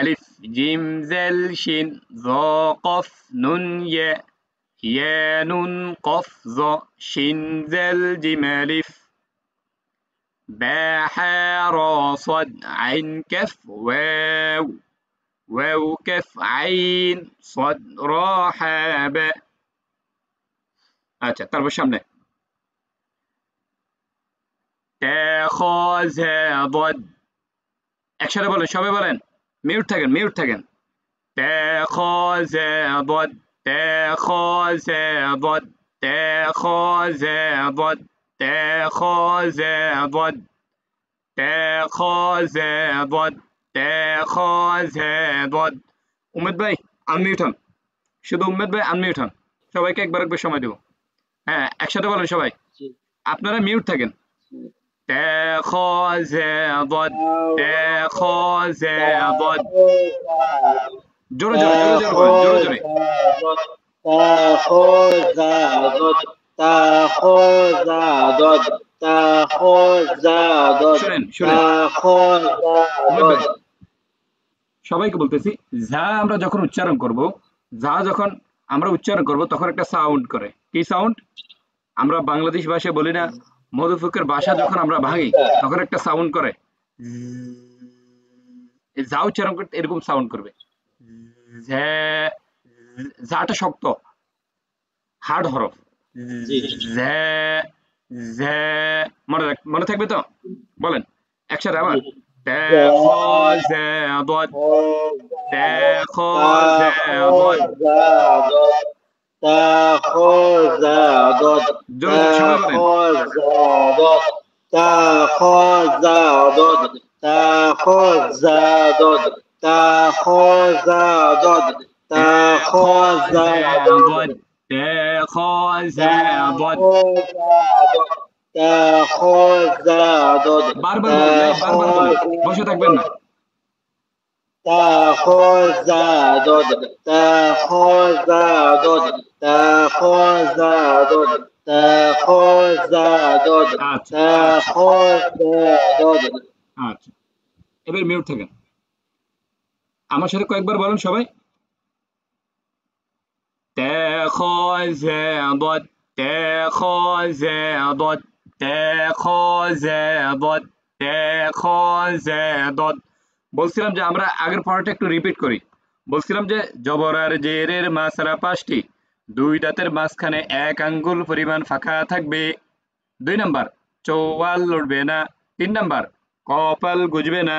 আলিফ gym jail শিন জ কফ নুন ইয়া ইয়া নুন কফ জ শিন জেল জিম আলিফ বা হা র صاد আইন কাফ ওয়াও ওয়াও কাফ আইন صاد র হা বা। আচ্ছা, তারপর সামনে তা খ জা ضاد একসাথে বলেন, সবাই বলেন, মিউট থাকেন, মিউট থাকেন। তা খ জা ضاد তা খ জা ضاد তা খ জা ضاد তা খ জা ضاد তা খ জা ضاد তা খ জা ضاد। উম্মেদ ভাই আনমিউট হন, শুধু উম্মেদ ভাই আনমিউট হন, সবাইকে একবার একবার সময় দেব। হ্যাঁ, একসাথে বলেন সবাই, আপনারা মিউট থাকেন। তা খ জা ضاد তা খ জা ضاد। জোরে জোরে জোরে জোরে বলেন, জোরে জোরে। শুনেন শুনেন উম্মেদ ভাই, সবাইকে বলতেছি, যা আমরা যখন উচ্চারণ করব, যা যখন আমরা উচ্চারণ করব তখন একটা সাউন্ড করে। কি সাউন্ড? আমরা বাংলাদেশ ভাষায় বলি না, মধুফুকের ভাষা যখন আমরা ভাঙি তখন একটা সাউন্ড করে। এই যা উচ্চারণ করতে এরকম সাউন্ড করবে। ঝ্যা, যাটা শক্ত, হার্ড হরফ। ঝ্যা, ঝ্যা, মনে থাকবে তো? বলেন একসাথে আবার। তা খ ঝা ضاد তা খ ঝা ضاد। জোরে জোরে সবাই বলেন। বারবার বলেন ভাই, বারবার বলেন, বসে থাকবেন না। আচ্ছা, আচ্ছা, এবার মিউট থাকেন, আমার সাথে কয়েকবার বলেন সবাই। তা খ জা ضاد তা খ জা ضاد তা খ জা ضاد তা খ জা ضاد। বলছিলাম যে আমরা আগের পড়াটা একটু রিপিট করি। বলছিলাম যে জবর আর জেরের মাসরা পাঁচটি, দুই দাঁতের মাঝখানে এক আঙ্গুল পরিমাণ ফাঁকা থাকবে। 2 নাম্বার, চৌওয়াল লড়বে না। 3 নাম্বার, কপাল গুজবে না।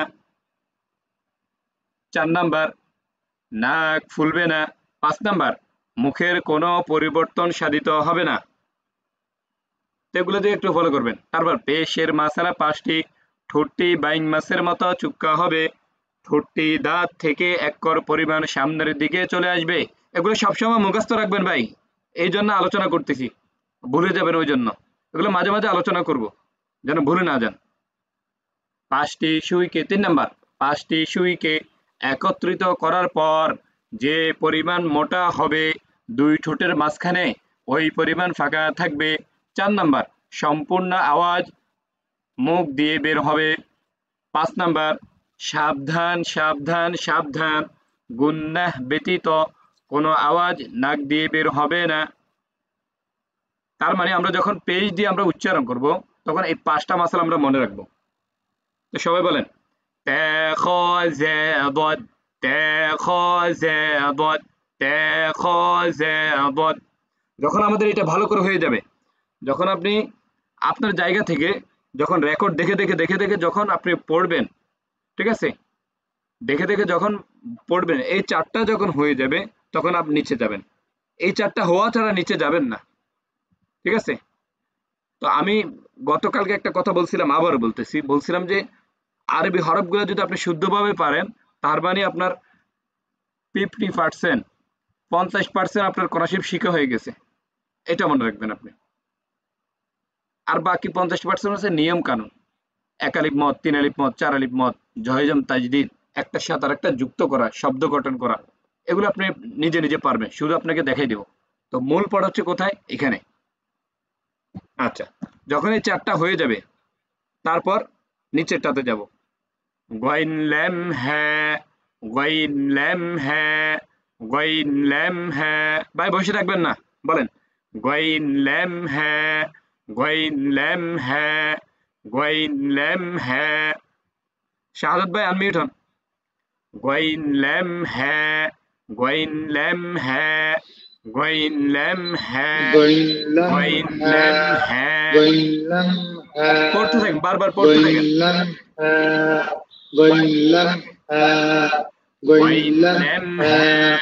4 নাম্বার, নাক ফুলবে না। 5 নাম্বার, মুখের কোনো পরিবর্তন সাধিত হবে না। এগুলো দিয়ে একটু ফলো করবেন। তারপর পেশের মাসারা পাঁচটি, ঠোঁটটি বাইং মাছের মতো চুপকা হবে, ঠোঁটটি দাঁত থেকে এক কর পরিমাণ সামনের দিকে চলে আসবে। এগুলো সবসময় মুখস্থ রাখবেন ভাই, এই জন্য আলোচনা করতেছি, ভুলে যাবেন ওই জন্য। এগুলো মাঝে মাঝে আলোচনা করব, যেন ভুলে না যান। 5টি সুইকে 3 নাম্বার, 5টি সুইকে একত্রিত করার পর যে পরিমাণ মোটা হবে, দুই ঠোঁটের মাঝখানে ওই পরিমাণ ফাঁকা থাকবে। 4 নাম্বার, সম্পূর্ণ আওয়াজ মুখ দিয়ে বের হবে। 5 নাম্বার, সাবধান সাবধান সাবধান, গুন্নাহ ব্যতীত কোনো আওয়াজ নাক দিয়ে বের হবে না। তার মানে আমরা যখন পেজ দিয়ে আমরা উচ্চারণ করব তখন এই 5টা মাসালা আমরা মনে রাখবো। তো সবাই বলেন, তা খ জা ضاد তা খ জা ضاد তা খ জা ضاد। যখন আমাদের এটা ভালো করে হয়ে যাবে, যখন আপনি আপনার জায়গা থেকে যখন রেকর্ড দেখে দেখে দেখে দেখে যখন আপনি পড়বেন, ঠিক আছে, দেখে দেখে যখন পড়বেন, এই 4টা যখন হয়ে যাবে তখন আপনি নিচে যাবেন। এই 4টা হওয়া ছাড়া নিচে যাবেন না, ঠিক আছে? তো আমি গতকালকে একটা কথা বলছিলাম, আবারও বলতেছি, বলছিলাম যে আরবি হরফগুলো যদি আপনি শুদ্ধভাবে পারেন, তার মানে আপনার 50%, 50% আপনার কোরআন শিক্ষা হয়ে গেছে, এটা মনে রাখবেন আপনি। আর বাকি 50% হচ্ছে নিয়ম কানুন, 1 আলিফ মদ, 3 আলিফ মদ, 4 আলিফ মদ, জয়জম তাজদিদ, একটার সাথে আরেকটা যুক্ত করা, শব্দ গঠন করা, এগুলো আপনি নিজে নিজে পারবেন, শুধু আপনাকে দেখাই দেব। তো মূল পড়া হচ্ছে কোথায়? এখানে। আচ্ছা, যখন এই 4টা হয়ে যাবে তারপর নিচেরটাতে যাব। গইন ল্যাম হ্যাঁ, গইন ল্যাম হ্যাঁ গইন ল্যাম হ্যাঁ ভাই বসে থাকবেন না বলেন গইন ল্যাম হ্যাঁ গইন ল্যাম হ্যাঁ গইন ল্যাম হ্যাঁ শাহাদাত ভাই আনমিউট হন গইন ল্যাম হ্যাঁ গইন ল্যাম হ্যাঁ গইন ল্যাম হ্যাঁ গইন ল্যাম হ্যাঁ পড়তে থাকেন বারবার পড়তে থাকেন গইন ল্যাম হ্যাঁ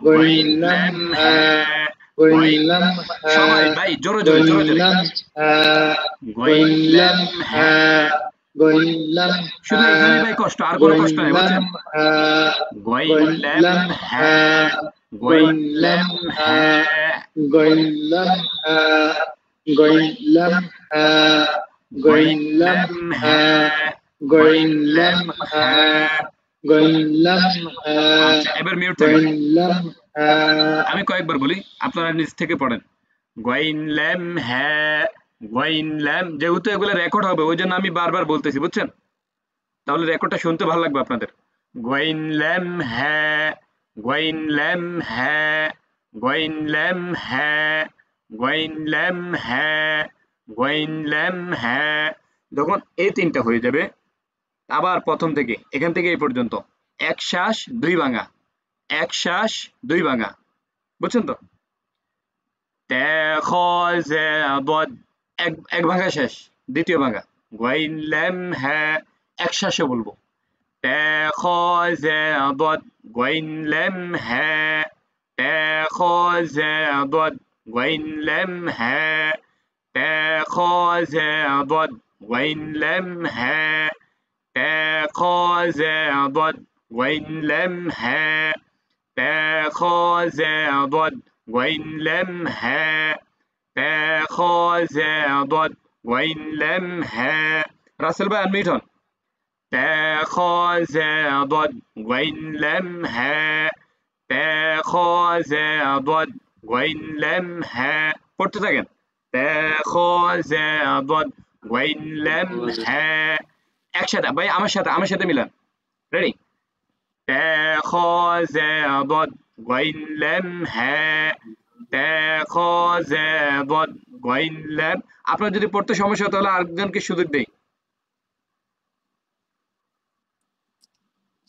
গইন ল্যাম হ্যাঁ সবাই ভাই জোরে জোরে জোরে জোরে গইন ল্যাম হ্যাঁ শুধু এখানে ভাই কষ্ট আর কোনো কষ্ট নাই বুঝছেন গইন ল্যাম হ্যাঁ গইন ল্যাম হ্যাঁ গইন ল্যাম হ্যাঁ গইন ল্যাম হ্যাঁ আচ্ছা এবার মিউট থাকেন আমি কয়েকবার বলি আপনারা নিজ থেকে পড়েন গইন ল্যাম হ্যাঁ গইন ল্যাম যেহেতু এগুলো রেকর্ড হবে ওই জন্য আমি বারবার বলতেছি বুঝছেন তাহলে রেকর্ডটা শুনতে ভালো লাগবে আপনাদের গইন ল্যাম হ্যাঁ গইন ল্যাম হ্যাঁ গইন ল্যাম হ্যাঁ গইন ল্যাম হ্যাঁ গইন ল্যাম হ্যাঁ যখন এই তিনটা হয়ে যাবে আবার প্রথম থেকে এখান থেকে এই পর্যন্ত এক শ্বাস দুই ভাঙা এক শ্বাস দুই ভাঙা বুঝছেন তো এক ভাঙা শেষ দ্বিতীয় ভাঙা গইন ল্যাম হ্যাঁ এক শ্বাসে বলবো গইন ল্যাম হ্যাঁ গইন ল্যাম হ্যাঁ গইন ল্যাম হ্যাঁ গইন ল্যাম হ্যাঁ গইন ল্যাম হ্যাঁ গইন ল্যাম হ্যাঁ রাসেল ভাই আনমিউট হন গইন ল্যাম হ্যাঁ গইন ল্যাম হ্যাঁ পড়তে থাকেন গইন ল্যাম হ্যাঁ একসাথে ভাই আমার সাথে মিলান রেডি গইন ল্যাম হ্যাঁ গইন ল্যাম আপনার যদি পড়তে সমস্যা হয় তাহলে আরেকজনকে সুযোগ দেই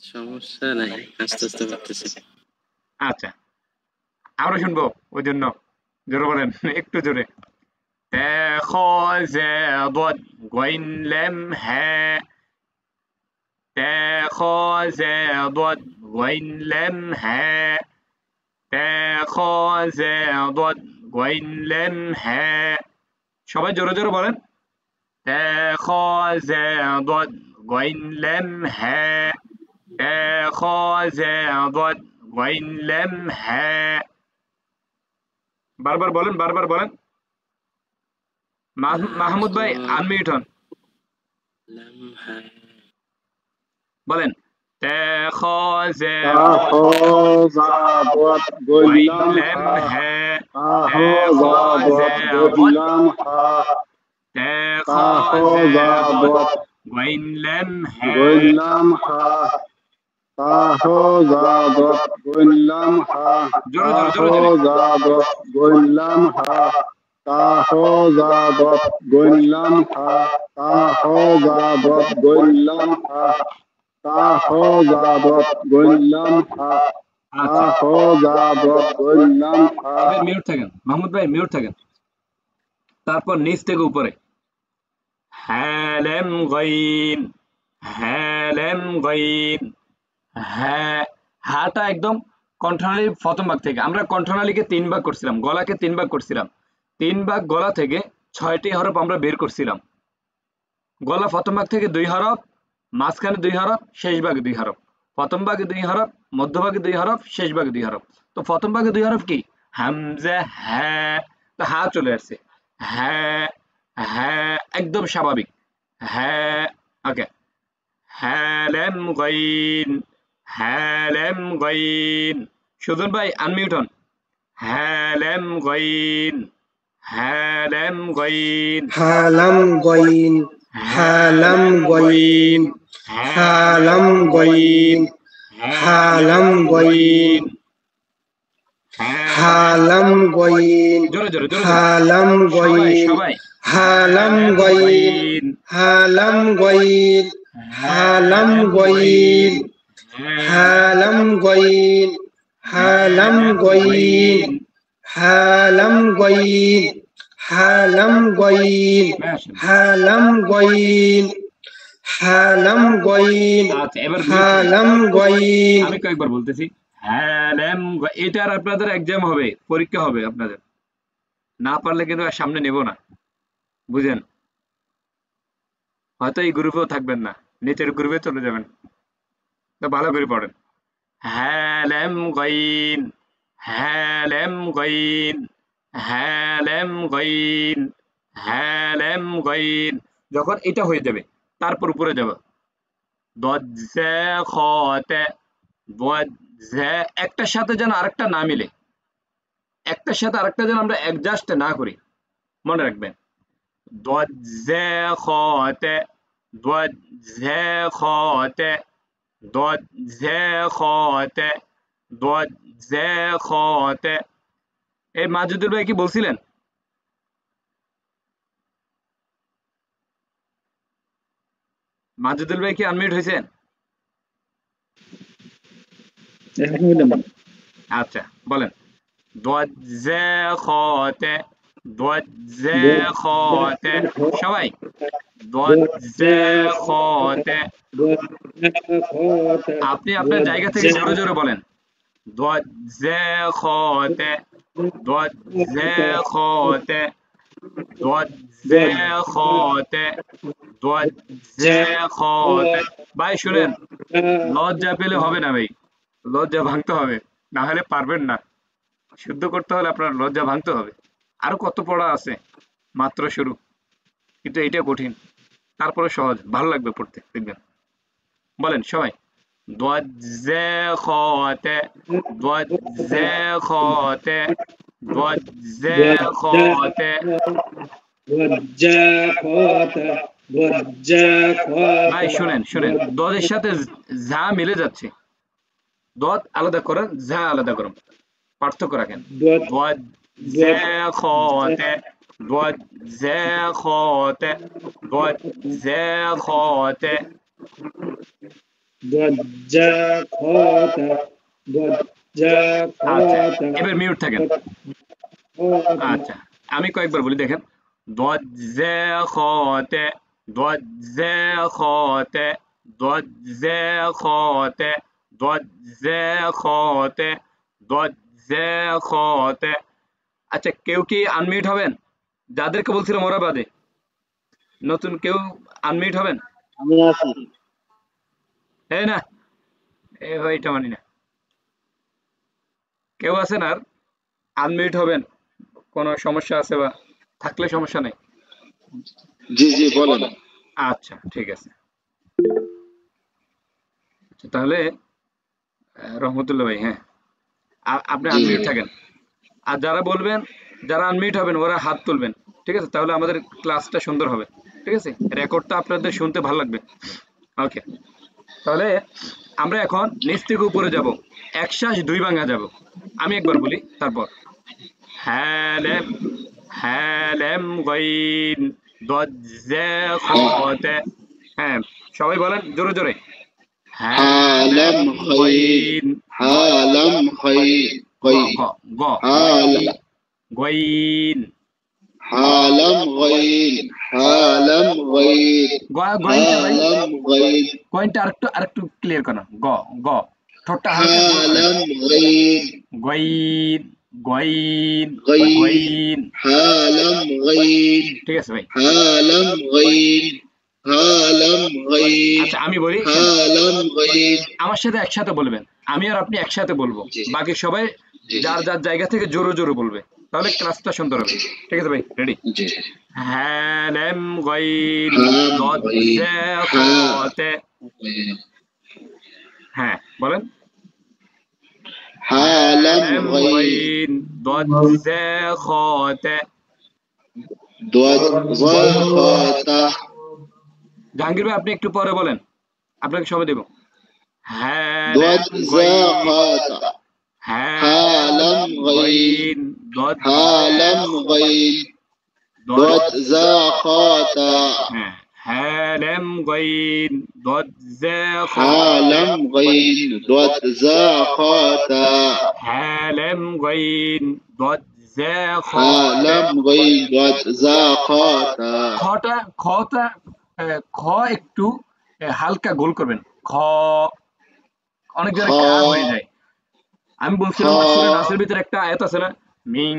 সমস্যা নাই আস্তে আস্তে পড়তেছি আচ্ছা আমরা শুনবো ওই জন্য জোরে বলেন একটু জোরে গইন ল্যাম হ্যাঁ গইন ল্যাম হ্যাঁ গইন ল্যাম হ্যাঁ সবাই জোরে জোরে বলেন গইন ল্যাম হ্যাঁ গইন ল্যাম হ্যাঁ বারবার বলেন মাহমুদ ভাই আনমিউট হন বলেন গইন ল্যাম হ্যাঁ গইন ল্যাম হ্যাঁ জোরে মিউট থাকেন মাহমুদ ভাই মিউট থাকেন তারপর নিচ থেকে উপরে হ্যালেম গইন হ্যাঁ হাটা একদম কণ্ঠনালী প্রথম ভাগ থেকে আমরা কণ্ঠনালীকে 3 ভাগ করছিলাম গলাকে 3 ভাগ করছিলাম 3 ভাগ গলা থেকে 6টি হরফ আমরা বের করছিলাম গলা প্রথম ভাগ থেকে 2 হরফ মাঝখানে 2 হরফ শেষ ভাগে 2 হরফ প্রথম ভাগে 2 হরফ মধ্যভাগে 2 হরফ শেষ ভাগে 2 হরফ তো প্রথম ভাগে 2 হরফ কি হামজা হ্যাঁ তো হা চলে আসছে হ্যাঁ হ্যাঁ একদম স্বাভাবিক হ্যাঁ ওকে হ্যালেম গইন সুজন ভাই আনমিউট হন হ্যালেম গইন হ্যালেম গইন হালাম গইন হালাম গইন হালাম গইন হালাম গইন হালাম গইন জোরে জোরে জোরে হালাম গইন সবাই হালাম গইন হালাম গইন হালাম গইন হালাম গইন হালাম গইন হালাম গইন হালাম গইন হালাম গইন হালাম গইন আচ্ছা এবার হালাম গইন আমি কয়েকবার বলতেছি হালাম এটার আপনাদের এক্সাম হবে, পরীক্ষা হবে আপনাদের, না পারলে কিন্তু আর সামনে নেব না, বুঝেন? হয়তো এই গ্রুপেও থাকবেন না, নিচের গ্রুপে চলে যাবেন। তো ভালো করে পড়েন। হালাম গইন হালাম গইন হালাম গইন হালাম গইন। যখন এটা হয়ে যাবে তারপর উপরে যাব দজ্জা খতে দজ্জা, একটার সাথে যেন আরেকটা না মিলে, একটার সাথে আরেকটা যেন আমরা অ্যাডজাস্ট না করি, মনে রাখবেন। দজ্জা খতে দজ্জা খতে দজ্জা খতে দজ্জা খতে। এই মাজুদুল ভাই কি বলছিলেন? মাজুদুল ভাই কি আনমিউট হয়েছেন? আচ্ছা বলেন দজ্জা খতে দজ্জা খতে, সবাই দজ্জা খতে। আপনি আপনার জায়গা থেকে জোরে জোরে বলেন দজ্জা খতে দজ্জা খতে দজ্জা খতে দজ্জা খতে। ভাই শুনেন, লজ্জা পেলে হবে না ভাই, লজ্জা ভাঙতে হবে, না হলে পারবেন না। শুদ্ধ করতে হলে আপনার লজ্জা ভাঙতে হবে। আরো কত পড়া আছে, মাত্র শুরু, কিন্তু এটা কঠিন, তারপরে সহজ, ভালো লাগবে পড়তে, দেখবেন। বলেন সবাই দজ্জা খতে দজ্জা খতে দজ্জা খতে। ভাই শুনেন শুনেন, দদের সাথে যা মিলে যাচ্ছে, দদ আলাদা করেন, যা আলাদা করেন, পার্থক্য রাখেন। দজ্জা খতে দজ্জা খতে দজ্জা খতে। আচ্ছা এবার মিউট থাকেন। আচ্ছা আমি কয়েকবার বলি, দেখেন দজ্জা খতে দজ্জা খতে দজ্জা খতে দজ্জা খতে দজ্জা খতে। আচ্ছা কেউ কি আনমিউট হবেন? যাদেরকে বলছিলাম ওরা বাদে নতুন কেউ আনমিউট হবেন? আমি আছি। এই না এই ভাইটা মানি না, কেউ আছেন আর আনমিউট হবেন? কোনো সমস্যা আছে বা থাকলে সমস্যা নেই। জি জি বলেন। আচ্ছা ঠিক আছে। আচ্ছা, তাহলে রহমতুল্লাহ ভাই, হ্যাঁ আপনি আনমিউট থাকেন, আর যারা বলবেন, যারা আনমিউট হবেন ওরা হাত তুলবেন, ঠিক আছে? তাহলে আমাদের ক্লাসটা সুন্দর হবে, ঠিক আছে? রেকর্ডটা আপনাদের শুনতে ভালো লাগবে। ওকে, তাহলে আমরা এখন নিচ থেকে উপরে যাব, এক শ্বাস দুই ভাঙা যাব। আমি একবার বলি তারপর হালাম হালাম গাইন দজ্জা খতে। হ্যাঁ সবাই বলেন জোরে জোরে হালাম গাইন হালাম গাইন গ গ গাইন হালাম গাইন হালাম গাইন হালাম গাইন। কয়েনটা আরেকটু ক্লিয়ার করো, গ গ ঠোঁটটা হালকা হালাম গাইন গাইন গাইন গাইন গাইন। হালাম গাইন ঠিক আছে ভাই। হালাম গাইন হালাম গাইন। আচ্ছা আমি বলি, হালাম গাইন। আমার সাথে একসাথে বলবেন, আমি আর আপনি একসাথে বলবো, বাকি সবাই যার যার জায়গা থেকে জোরে জোরে বলবে, তাহলে ক্লাসটা সুন্দর হবে। ঠিক আছে ভাই, রেডি? হালাম গাইন দজ্জা খতে। হ্যাঁ বলেন হালাম গাইন দজ্জা খতে। দজ্জা খতে। জাহাঙ্গীর ভাই আপনি একটু পরে বলেন, আপনাকে সময় দেব। হ্যাঁ ضاد ذا গইন خاء হ্যাঁ لم غين গইন দদ ها لم غين দদ ضاد ذا خاء হ্যাঁ হ্যাঁ লাম গইন দদ জা খ ها لم غين ضاد ذا خاء হ্যাঁ লাম গইন দদ জা খ ها لم غين ضاد ذا خاء খটা খ একটু হালকা গোল করবেন খ অনেক জায়গায় কা হয়ে যায় আমি বলছিলাম না সূরা নাসের ভিতরে একটা আয়াত আছে না মিন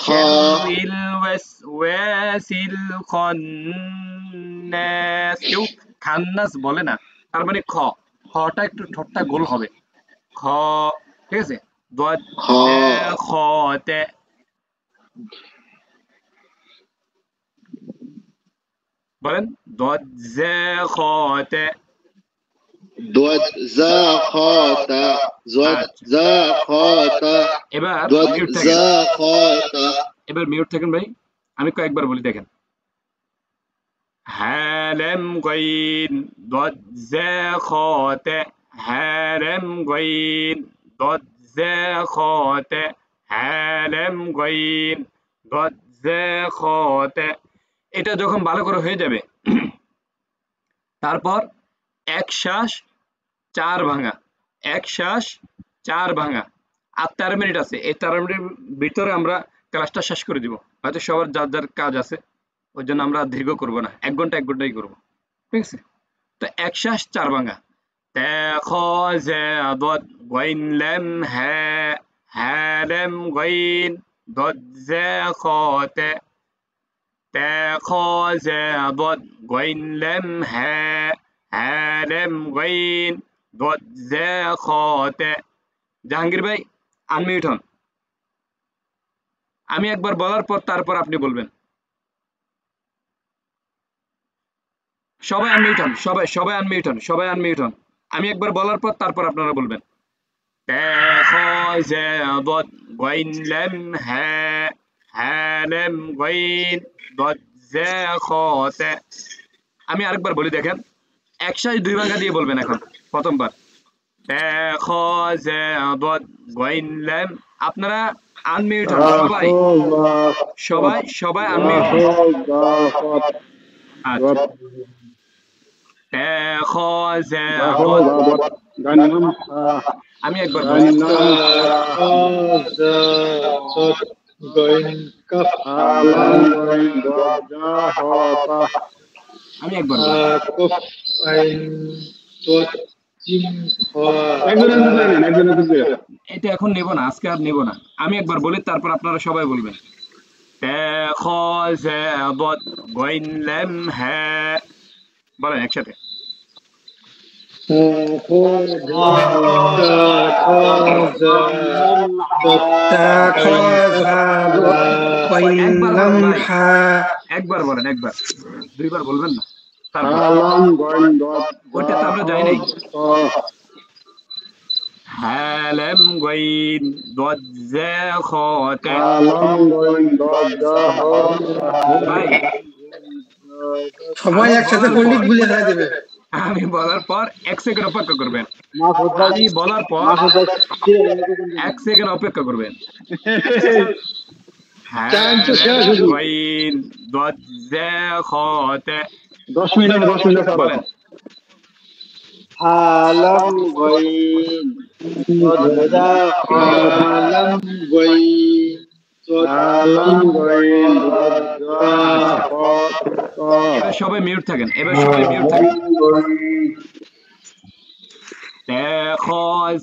শাররিল ওয়াসওয়াসিল খান্নাস কেউ খান্নাস বলে না তার মানে খটা একটু ঠোঁটটা গোল হবে খ ঠিক আছে দদ খতে বলেন দদ খতে ضاد ذا خاء ضاد ذا خاء এবার ضاد মিউট থাকেন ذا خاء এবার মিউট থাকেন ভাই আমি কয়েকবার বলি দেখেন হ্যালাম গইন দদ জা খতে হ্যালাম গইন দদ জা খতে হ্যালাম গইন দদ জা খতে এটা যখন ভালো করে হয়ে যাবে তারপর এক শ্বাস চার ভাঙা এক শ্বাস চার ভাঙা আর 13 মিনিট আছে এই 13 মিনিটের ভিতরে আমরা ক্লাসটা শেষ করে দিব হয়তো সবার যার যার কাজ আছে ওই জন্য আমরা দীর্ঘ করব না এক ঘন্টাই করব ঠিক আছে তো এক শ্বাস চার ভাঙা তা খ জা দদ গাইন লাম হা হা লাম গাইন দদ জা খ তা খ জা দদ গাইন লাম হা হা লাম গাইন দদ জা খ জাহাঙ্গীর ভাই আনমিউট হন আমি একবার বলার পর তারপর আপনি বলবেন সবাই আনমিউট হন সবাই আনমিউট হন সবাই আনমিউট হন আমি একবার বলার পর তারপর আপনারা বলবেন তা খ জা দদ গাইন লাম হা হা লাম গাইন দদ জা খ তা আমি আরেকবার বলি দেখেন এক শ্বাস দুই ভাঙা দিয়ে বলবেন এখন প্রথমবার তা খ জা দদ গাইন লাম আপনারা আনমিউট হন সবাই আনমিউট হন আচ্ছা তা খ জা দদ আমি একবার বলি আমি একবার এটা এখন নেব না আজকে আর নেব না আমি একবার বলি তারপর আপনারা সবাই বলবেন তা খ জা দদ গাইন লাম হা বলেন একসাথে একবার বলেন একবার দুইবার বলবেন না ওইটা তো আমরা যাই নাই হ্যালাম গাইন দদ জা খ তা ভাই সবাই একসাথে পণ্ডিত ভুলে ফেলা দেবে আমি বলার পর 1 সেকেন্ড অপেক্ষা করবেন আমি বলার পর 1 সেকেন্ড অপেক্ষা করবেন হ্যালাম গাইন দদ জা খ তা 10 মিনিট বলেন হালাম গাইন দদা হালাম গাইন হালাম গাইন দদা এবার সবাই মিউট থাকেন তা খ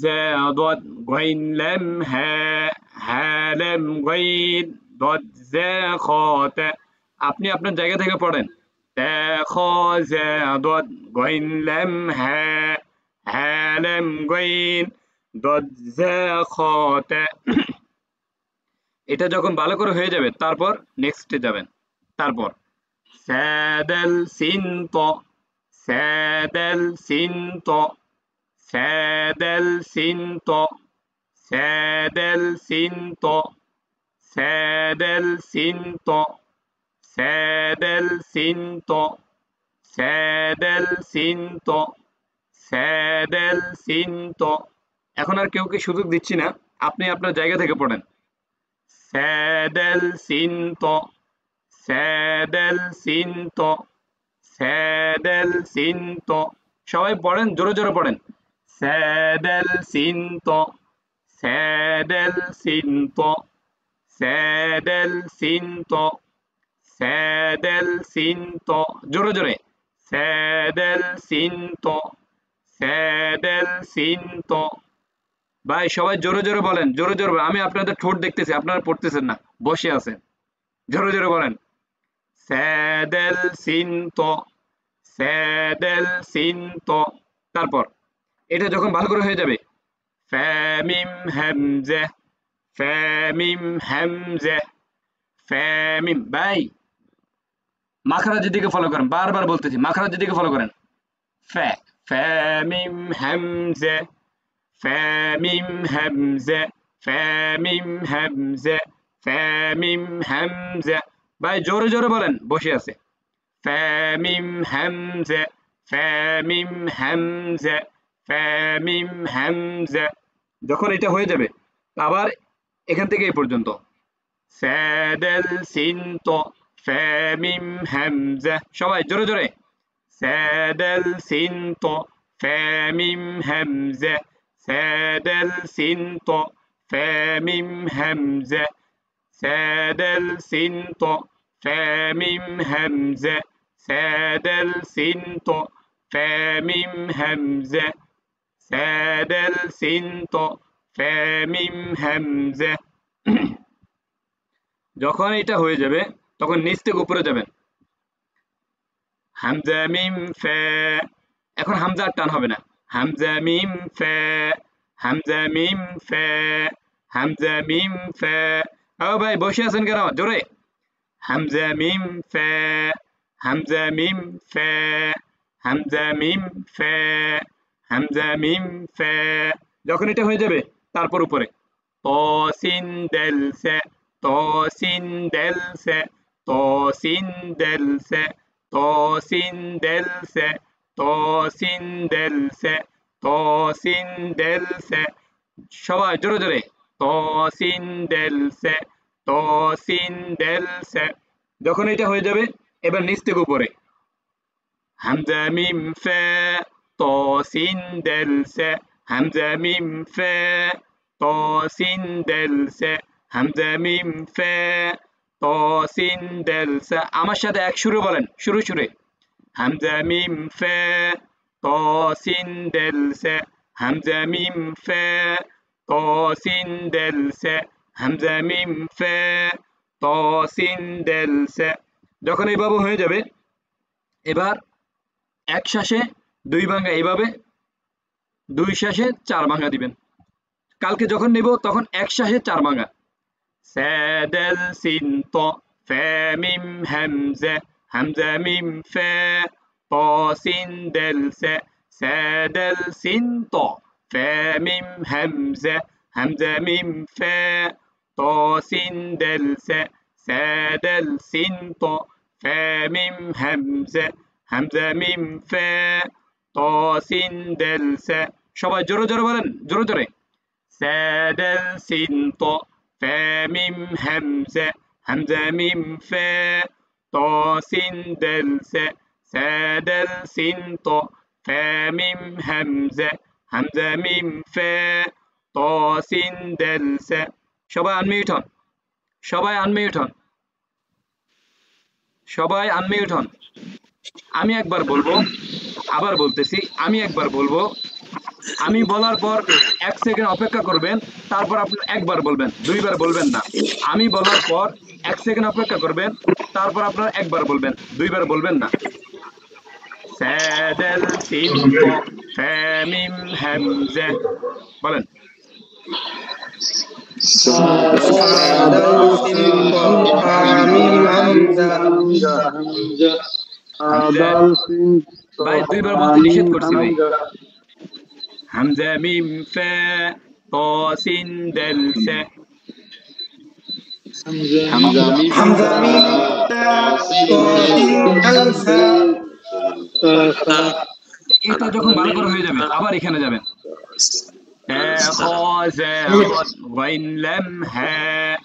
জা দদ গাইন লাম হা হা লাম গাইন দদ জা খ তা আপনি আপনার জায়গা থেকে পড়েন তা খ জা দদ গাইন লাম হা হা লাম গাইন দদ জা খ তা এটা যখন ভালো করে হয়ে যাবে তারপর নেক্সটে যাবেন তারপর সাদাল সিন ত সাদাল সিন ত সাদাল সিন ত সাদাল সিন ত সাদাল সিন ত সাদাল সিন ত সাদাল সিন ত স্যাডেল সিন ত। এখন আর কেউ কি সুযোগ দিচ্ছি না, আপনি আপনার জায়গা থেকে পড়েন। স্যাডেল সিন ত, স্যাডেল সিন ত, স্যাডেল সিন ত। সবাই পড়েন, জোরে জোরে পড়েন। স্যাডেল সিন ত, স্যাডেল সিন ত, স্যাডেল সিন ত, স্যাডেল সিন ত। জোরে জোরে। স্যাডেল সিন ত, স্যাডেল সিন ত। ভাই সবাই জোরে জোরে বলেন, জোরে জোরে বলেন। আমি আপনাদের ঠোঁট দেখতেছি, আপনারা পড়তেছেন না, বসে আছেন। জোরে জোরে বলেন। স্যাডেল সিন ত, স্যাডেল সিন ত। তারপর এটা যখন ভালো করে হয়ে যাবে, ফ্যামিম হ্যামজে, ফ্যামিম হ্যামজে, ফ্যামিম। ভাই মাখরাজের দিকে ফলো করেন, বারবার বলতেছি মাখরাজের দিকে ফলো করেন। ফ্যা, ফ্যামিম হ্যামজে, ফ্যামিম হ্যামজে, ফ্যামিম হ্যামজে, ফ্যামিম হ্যামজে। ভাই জোরে জোরে বলেন, বসে আছে। ফ্যামিম হ্যামজে, ফ্যামিম হ্যামজে, ফ্যামিম হ্যামজে। যখন এটা হয়ে যাবে আবার এখান থেকে এই পর্যন্ত স্যাডেল সিন ত, ফ্যামিম হ্যামজে। সবাই জোরে জোরে। স্যাডেল সিন ত, ফ্যামিম হ্যামজে, স্যাডেল সিন ত, ফ্যামিম হ্যামজে, স্যাডেল সিন ত, ফ্যামিম হ্যামজে, স্যাডেল সিন ত, ফ্যামিম হ্যামজে, স্যাডেল সিন ত, ফ্যামিম হ্যামজে। যখন এটা হয়ে যাবে তখন নিচ থেকে উপরে যাবেন। হামজা মিম ফে। এখন হামজা আর টান হবে না। হামজা মিম ফে, হামজা মিম ফে, হামজা মিম ফে। ও ভাই বসে আছেন কেন, জোরে। হামজা মিম ফে, হামজা মিম ফে, হামজা মিম ফে, হামজা মিম ফে। যখন এটা হয়ে যাবে তারপর উপরে তসিন দেল সে, তসিন দেল সে, তসিন দেল সে, তসিন দেল সে, তসিন দেল সে, তসিন দেল সে। সবাই জোরে জোরে। তসিন দেল সে, তসিন দেল সে। যখন এটা হয়ে যাবে এবার নিচ থেকে উপরে হামজা মিম ফে, তসিন দেল সে, হামজা মিম ফে, তসিন দেল সে, হামজা মিম ফে, তসিন দেল সে। আমার সাথে এক সুরে বলেন, শুরু সুরে। হামজা মিম ফে, তসিন দেল সে, হামজা মিম ফে, তসিন দেল সে, হামজা মিম ফে, তসিন দেল সে। যখন এইভাবে হয়ে যাবে এবার এক শ্বাসে দুই ভাঙা, এইভাবে দুই শ্বাসে চার ভাঙা দিবেন। কালকে যখন নেব তখন এক শ্বাসে চার ভাঙা। স্যাডেল সিন ত, ফে মিম হ্যামজে, হামজা মিম ফে, তসিন দেল সে, স্যাডেল সিন ত, ফে মিম হ্যামজে, হামজা মিম ফে, তসিন দেল সে, স্যাডেল সিন ত, ফে মিম হ্যামজে, হামজা মিম ফে, তসিন দেল সে। সবাই জোরে জোরে বলেন, জোরে জোরে। স্যাডেল সিন ত, ফে মিম হ্যামজে, হামজা মিম ফে, তসিন দেল সে, স্যাডেল সিন ত, ফে মিম হ্যামজে, হামজা মিম ফে, তসিন দেল সে। সবাই আনমিউট হন, সবাই আনমিউট হন, সবাই আনমিউট হন। আমি একবার বলবো, আবার বলতেছি, আমি একবার বলবো, আমি বলার পর 1 সেকেন্ড অপেক্ষা করবেন, তারপর আপনি একবার বলবেন, দুইবার বলবেন না। আমি বলার পর 1 সেকেন্ড অপেক্ষা করবেন, তারপর আপনার একবার বলবেন, দুইবার বলবেন না। স্যাডেল সিন ত, ফে মিম হ্যামজে। বলেন। স্যাডেল সিন ত, হামিম হামজা, আদাল সিন ভাই দুইবার বলতে নিষেধ করছি ভাই। হামজা মিম ফে, তসিন দেল সে, হামজা মিম হামজা মিম তা, তসিন দেল সে, এটা যখন ভালো করে হয়ে যাবে আবার এখানে যাবেন غين لم ها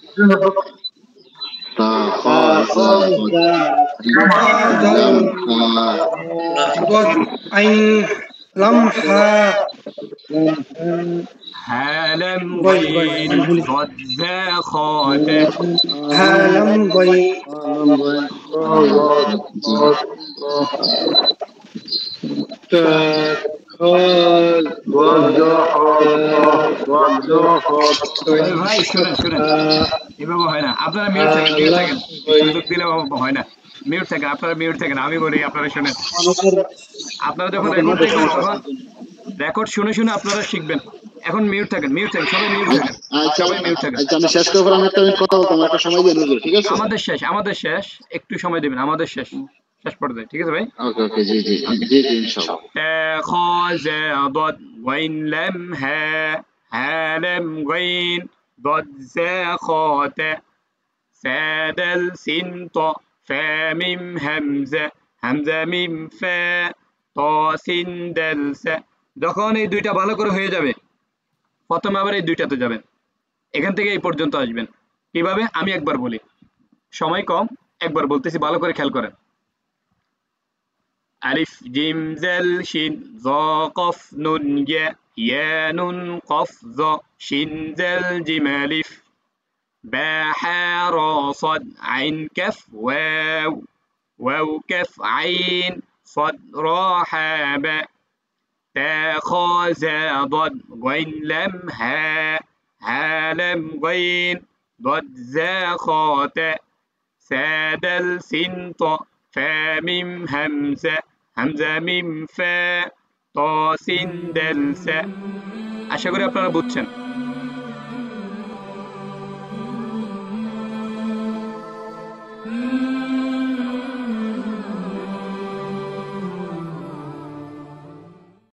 عين لم ها هالم غين ضد ذا خات ها لم غين ভাই শুনেন এভাবে হয় না আপনারা মিউট থাকেন সুযোগ দিলে হয় না মিউট থাকেন আপনারা মিউট থাকেন আমি বলি আপনারা শুনেন আপনারা যখন রেকর্ড দেখবেন তখন রেকর্ড শুনে আপনারা শিখবেন এখন মিউট থাকেন সবাই মিউট থাকেন সবাই মিউট থাকেন আচ্ছা আমি শেষ করে আমি একটা কথা বলতাম একটা সময় দিয়ে নেব ঠিক আছে আমাদের শেষ একটু সময় দিবেন আমাদের শেষ পর্যায়ে ঠিক আছে ভাই ওকে জি ইনশাআল্লাহ خاز ضد غين لم ها هالم غين ضد ذا خات ساد السين طاء فا ميم همزة ميم فا طا سين دال سا যখন এই দুইটা ভালো করে হয়ে যাবে প্রথমে আবার এই দুইটাতে যাবেন এখান থেকে এই পর্যন্ত আসবেন কিভাবে আমি একবার বলি সময় কম একবার বলতেছি ভালো করে খেয়াল করেন ألف جيم زل شين ظا قف نون يا نون قف ظا شين زل جيم ألف با حا را صد عين كف واو كف عين صد را حا با تا خا زا ضد غين لم ها لم غين ضد زا خا تا ساد السين طا فا ميم همزة ميم فا طا سين دال سا আশা করি আপনারা বুঝছেন